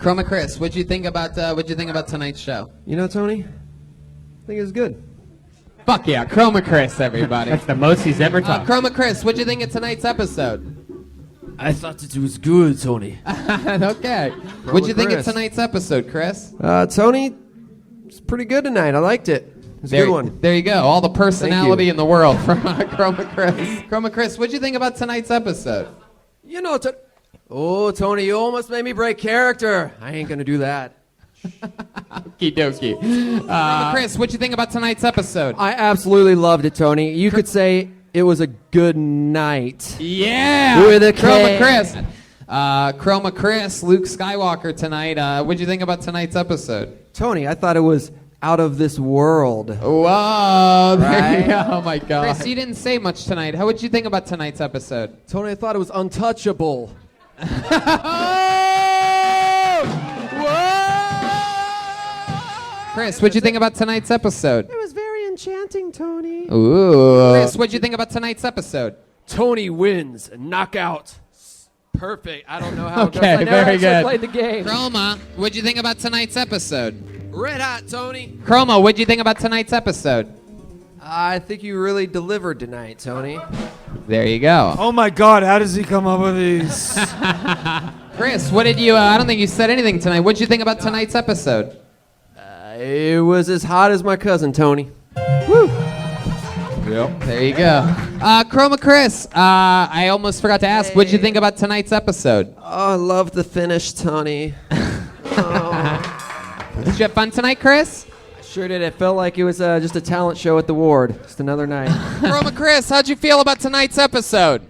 Chroma Chris, what'd you think about tonight's show? You know, Tony, I think it was good. Fuck yeah, Chroma Chris, everybody. That's the most he's ever talked. Chroma Chris, what'd you think of tonight's episode? I thought it was good, Tony. Okay. What'd you think of tonight's episode, Chris? Tony, it's pretty good tonight. I liked it. It's a good one. There you go. All the personality in the world from Chroma Chris. Chroma Chris, what'd you think about tonight's episode? You know, oh, Tony, you almost made me break character. I ain't gonna do that. Okie dokie. Chroma Chris, what'd you think about tonight's episode? I absolutely loved it, Tony. You could say it was a good night. Yeah! With a Chroma Chris. Chroma Chris, Luke Skywalker tonight. What'd you think about tonight's episode? Tony, I thought it was out of this world. Whoa! There you Right? go. Oh my God. Chris, you didn't say much tonight. What'd you think about tonight's episode? Tony, I thought it was untouchable. Chris, what'd you think about tonight's episode? It was very enchanting, Tony. Ooh. Chris, what'd you think about tonight's episode? Tony wins. Knockout. Perfect. I don't know how it goes. Okay, I never very actually good. played the game. Chroma, what'd you think about tonight's episode? Red hot, Tony. Chroma, what'd you think about tonight's episode? I think you really delivered tonight, Tony. There you go. Oh my God, how does he come up with these? Chris, what did you, I don't think you said anything tonight. What'd you think about tonight's episode? It was as hot as my cousin, Tony. Woo! Yep. There you go. Chroma Chris, I almost forgot to ask, what'd you think about tonight's episode? Oh, I love the finish, Tony. Did you have fun tonight, Chris? I sure did. It felt like it was just a talent show at the Ward. Just another night. Chroma Chris, how'd you feel about tonight's episode?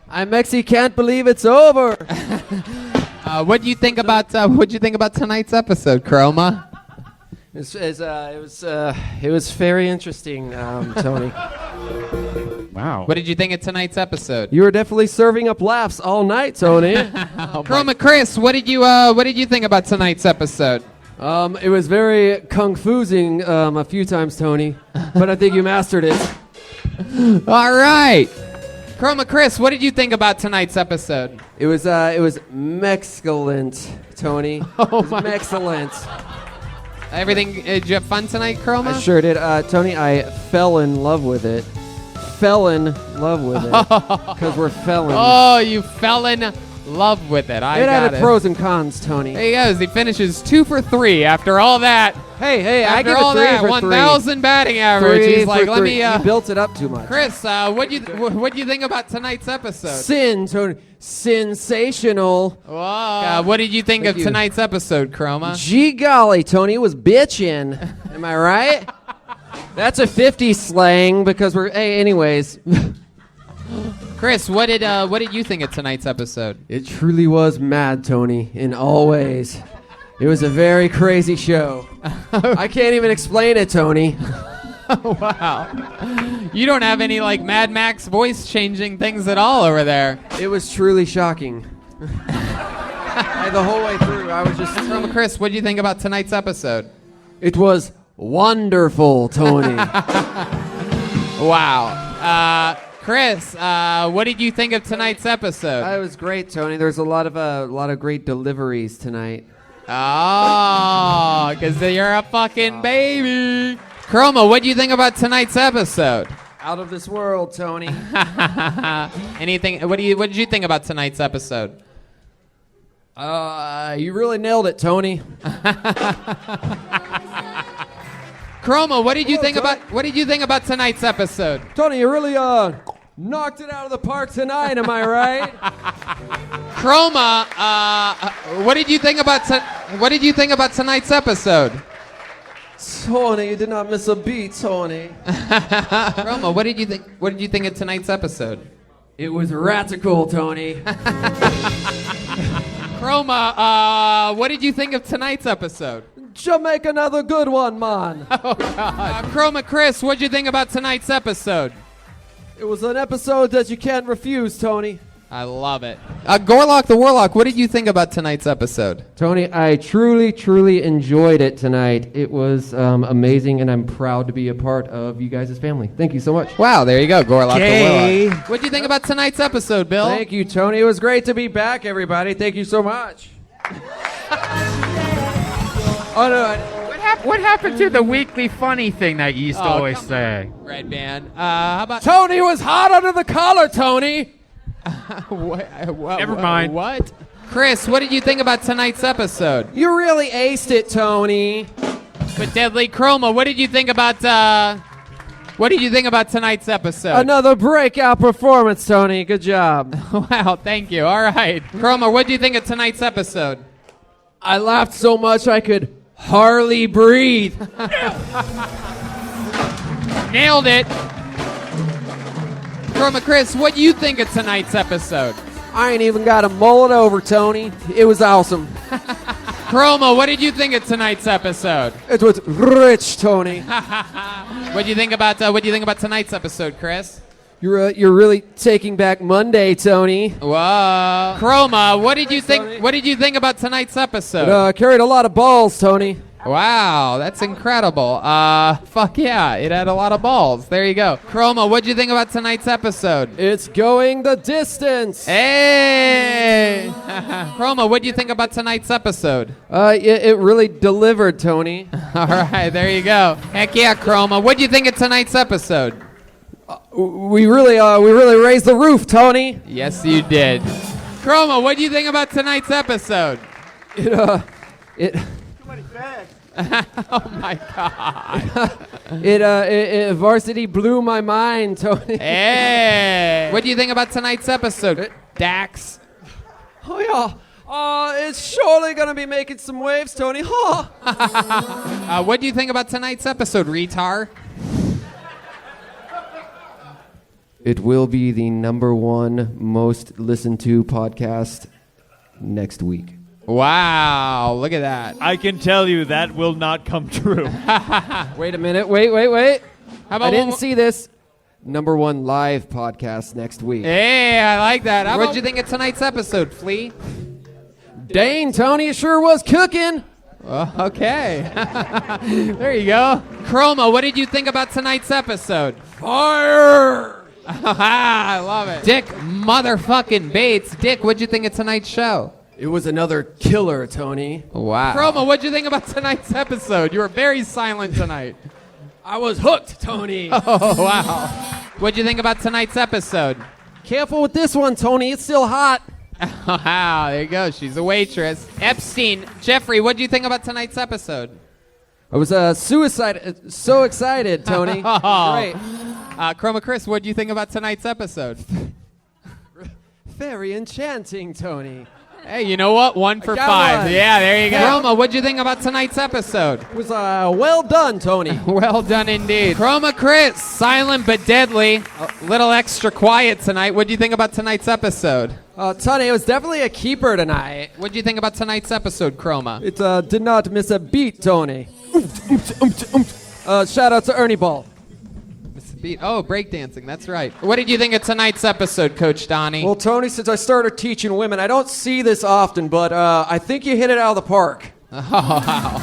I Mexi can't believe it's over. What'd you think about tonight's episode, Chroma? It was very interesting, Tony. Wow. What did you think of tonight's episode? You were definitely serving up laughs all night, Tony. Chroma Chris, what did you think about tonight's episode? It was very kung fu-zing a few times, Tony, but I think you mastered it. All right. Chroma Chris, what did you think about tonight's episode? It was mexcellent, Tony. Oh my excellent. Everything, did you have fun tonight, Chroma? I sure did. Tony, I fell in love with it. Fell in love with it. Because we're felons. Oh, you fell in love with it. It had its pros and cons, Tony. There he goes. He finishes 2 for 3 after all that. Hey, I After give all it 3 that, for 1,000 batting average. 3 He's like, for let 3. me. You built it up too much. Chris, what'd you think about tonight's episode? Sin, Tony. Sensational. Whoa. What did you think Thank of you. tonight's episode, Chroma? Gee golly, Tony, it was bitchin'. Am I right? That's a 50 slang because we're. Hey, anyways. Chris, what did you think of tonight's episode? It truly was mad, Tony, in all ways. It was a very crazy show. I can't even explain it, Tony. Wow. You don't have any like Mad Max voice changing things at all over there. It was truly shocking. The whole way through, I was just. Chroma Chris, what did you think about tonight's episode? It was wonderful, Tony. Wow. Chris, what did you think of tonight's episode? It was great, Tony. There's a lot of great deliveries tonight. Oh, because you're a fucking baby. Chroma, what do you think about tonight's episode? Out of this world, Tony. Anything? What did you think about tonight's episode? You really nailed it, Tony. Chroma, what did you think about tonight's episode? Tony, you really knocked it out of the park tonight. Am I right? Chroma, what did you think about tonight's episode? Tony, you did not miss a beat, Tony. Chroma, what did you think of tonight's episode? It was radical, Tony. Chroma, what did you think of tonight's episode? Make another good one, man. Oh God. Chroma Chris, what did you think about tonight's episode? It was an episode that you can't refuse, Tony. I love it. Gorlock the Warlock, what did you think about tonight's episode? Tony, I truly enjoyed it tonight. It was amazing, and I'm proud to be a part of you guys' family. Thank you so much. Wow, there you go, Gorlock Yay. the Warlock. What did you think about tonight's episode, Bill? Thank you, Tony. It was great to be back, everybody. Thank you so much. Oh no. What happened to the weekly funny thing that you used to always come say? Red band. How about Tony was hot under the collar, Tony. Never mind. What? Chris, what did you think about tonight's episode? You really aced it, Tony. But Deadly Chroma, what did you think about tonight's episode? Another breakout performance, Tony. Good job. Wow, thank you. All right. Chroma, what did you think of tonight's episode? I laughed so much I could hardly breathe. Nailed it. Chroma Chris, what do you think of tonight's episode? I ain't even got to mull it over, Tony. It was awesome. Chroma, what did you think of tonight's episode? It was rich, Tony. What do you think about tonight's episode, Chris? You're really taking back Monday, Tony. Whoa. Chroma, what did you think? Tony. What did you think about tonight's episode? It carried a lot of balls, Tony. Wow, that's incredible. Fuck yeah, it had a lot of balls. There you go. Chroma, what'd you think about tonight's episode? It's going the distance. Hey! Chroma, what'd you think about tonight's episode? It really delivered, Tony. All right, there you go. Heck yeah, Chroma. What'd you think of tonight's episode? We really raised the roof, Tony. Yes, you did. Chroma, what'd you think about tonight's episode? It Oh my god. it varsity blew my mind, Tony. Hey! What do you think about tonight's episode? Dax. Oh yeah. It's surely gonna be making some waves, Tony. Huh. What do you think about tonight's episode, Retar? It will be the #1 most listened to podcast next week. Wow, look at that. I can tell you that will not come true. Wait a minute. Wait. How about I didn't one see this. #1 live podcast next week. Hey, I like that. What'd you think of tonight's episode, Flea? Dang, Tony, it sure was cooking. Okay. There you go. Chroma, what did you think about tonight's episode? Fire! I love it. Dick motherfucking Bates. Dick, what'd you think of tonight's show? It was another killer, Tony. Wow. Chroma, what'd you think about tonight's episode? You were very silent tonight. I was hooked, Tony. Oh, wow. What'd you think about tonight's episode? Careful with this one, Tony. It's still hot. Wow, there you go. She's a waitress. Epstein. Jeffrey, what'd you think about tonight's episode? I was so excited, Tony. Great. Chroma Chris, what'd you think about tonight's episode? Very enchanting, Tony. Hey, you know what? 1 for got 5. one. Yeah, there you go. Chroma, what'd you think about tonight's episode? It was well done, Tony. Well done indeed. Chroma Chris, silent but deadly. A little extra quiet tonight. What'd you think about tonight's episode? Tony, it was definitely a keeper tonight. What'd you think about tonight's episode, Chroma? It did not miss a beat, Tony. Shout out to Ernie Ball. Oh, breakdancing. That's right. What did you think of tonight's episode, Coach Donnie? Well, Tony, since I started teaching women, I don't see this often, but I think you hit it out of the park. Oh, wow.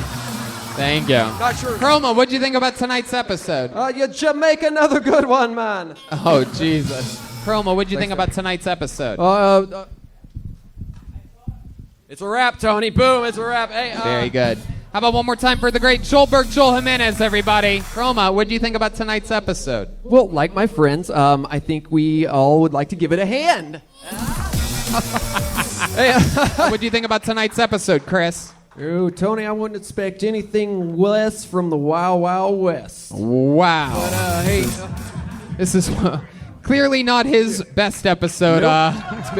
Thank you. Not sure. Chroma, what'd you think about tonight's episode? You Jamaica, another good one, man. Oh, Jesus. Chroma, what'd you think about tonight's episode? It's a wrap, Tony. Boom, it's a wrap. Hey, Very good. How about one more time for the great Joelberg Joel Jimenez, everybody? Chroma, what do you think about tonight's episode? Well, like my friends, I think we all would like to give it a hand. What do you think about tonight's episode, Chris? Oh, Tony, I wouldn't expect anything less from the Wild Wild West. Wow. But, hey, This is clearly not his best episode. nope. It's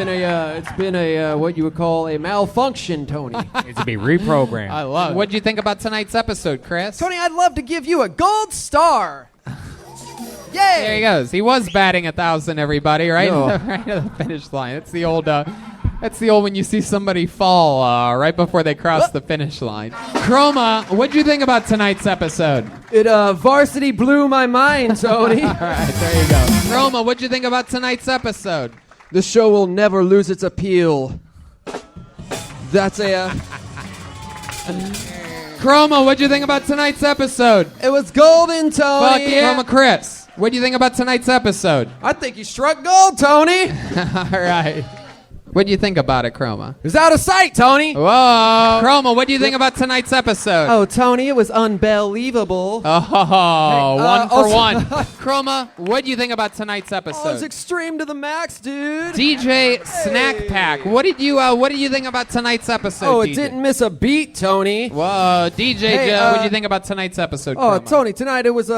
been a what you would call a malfunction, Tony. Needs to be reprogrammed. I love it. What do you think about tonight's episode, Chris? Tony, I'd love to give you a gold star. Yay! There he goes. He was batting 1,000, everybody, right? No. Right at the finish line. It's the old when you see somebody fall right before they cross the finish line. Chroma, what'd you think about tonight's episode? It varsity blew my mind, Tony. All right, there you go. Chroma, what'd you think about tonight's episode? The show will never lose its appeal. That's Chroma, what'd you think about tonight's episode? It was golden, Tony. Fuck yeah. Chroma Chris, what'd you think about tonight's episode? I think you struck gold, Tony. All right. What do you think about it, Chroma? It was out of sight, Tony. Whoa. Chroma, what do you think about tonight's episode? Oh, Tony, it was unbelievable. Oh, one for also- one. Chroma, what do you think about tonight's Oh, it was episode? extreme to the max, dude. DJ Snack Pack, what did you think about tonight's episode? Oh, it DJ? didn't miss a beat, Tony. Whoa, DJ Hey, Joe, what do you think about tonight's episode? Oh, Chroma? Tony, tonight it was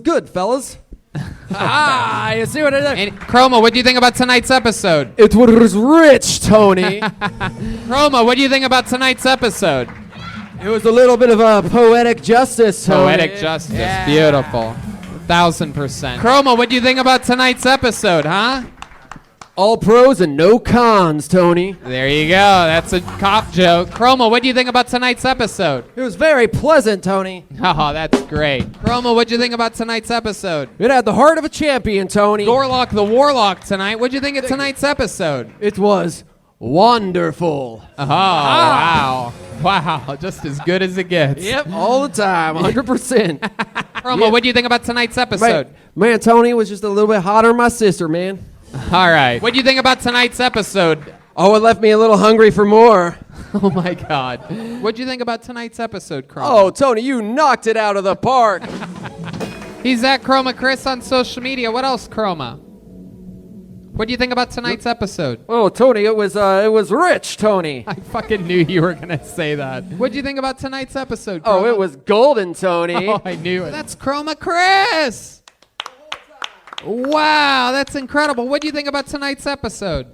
good, fellas. You see what I did? And Chroma, what do you think about tonight's episode? It was rich, Tony. Chroma, what do you think about tonight's episode? It was a little bit of a poetic justice, Tony. Poetic justice, beautiful. 1,000%. Chroma, what do you think about tonight's episode, huh? All pros and no cons, Tony. There you go. That's a cop joke. Chroma, what do you think about tonight's episode? It was very pleasant, Tony. Oh, that's great. Chroma, what do you think about tonight's episode? It had the heart of a champion, Tony. Gorlock the Warlock tonight. What'd you think of tonight's episode? It was wonderful. Oh, wow. Wow, just as good as it gets. Yep, all the time, 100%. Chroma, what do you think about tonight's episode? Man, Tony was just a little bit hotter than my sister, man. All right. What do you think about tonight's episode? Oh, it left me a little hungry for more. Oh, my God. What do you think about tonight's episode, Chroma? Oh, Tony, you knocked it out of the park. He's at Chroma Chris on social media. What else, Chroma? What do you think about tonight's episode? Oh, Tony, it was rich, Tony. I fucking knew you were going to say that. What do you think about tonight's episode, Chroma? Oh, it was golden, Tony. Oh, I knew it. That's Chroma Chris. Wow, that's incredible. What do you think about tonight's episode?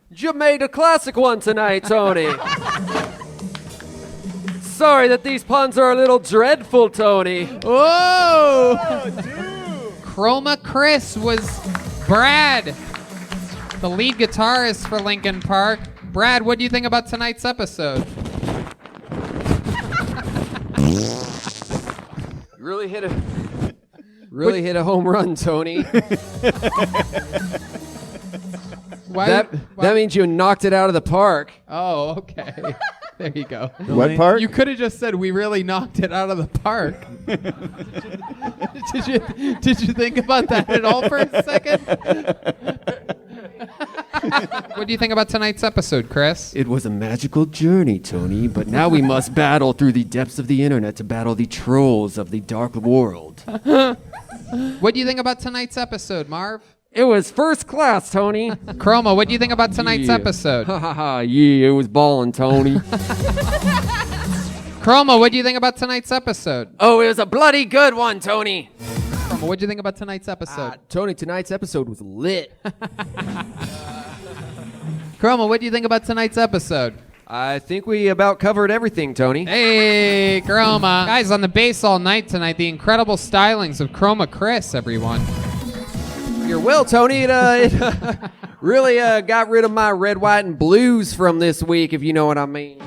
You made a classic one tonight, Tony. Sorry that these puns are a little dreadful, Tony. Whoa! Chroma Chris was Brad, the lead guitarist for Linkin Park. Brad, what do you think about tonight's episode? Really hit a home run, Tony. Why? That means you knocked it out of the park. Oh, okay. There you go. What part? You could have just said we really knocked it out of the park. Did you think about that at all for a second? What do you think about tonight's episode, Chris? It was a magical journey, Tony, but now we must battle through the depths of the internet to battle the trolls of the dark world. What do you think about tonight's episode, Marv? It was first class, Tony. Chroma, what do you think about tonight's episode? Ha ha ha, yeah, it was ballin', Tony. Chroma, what do you think about tonight's episode? Oh, it was a bloody good one, Tony. Chroma, what do you think about tonight's episode? Tony, tonight's episode was lit. Chroma, what do you think about tonight's episode? I think we about covered everything, Tony. Hey, Chroma. Guys, on the bass all night tonight, the incredible stylings of Chroma Chris, everyone. You're well, Tony. It really got rid of my red, white, and blues from this week, if you know what I mean.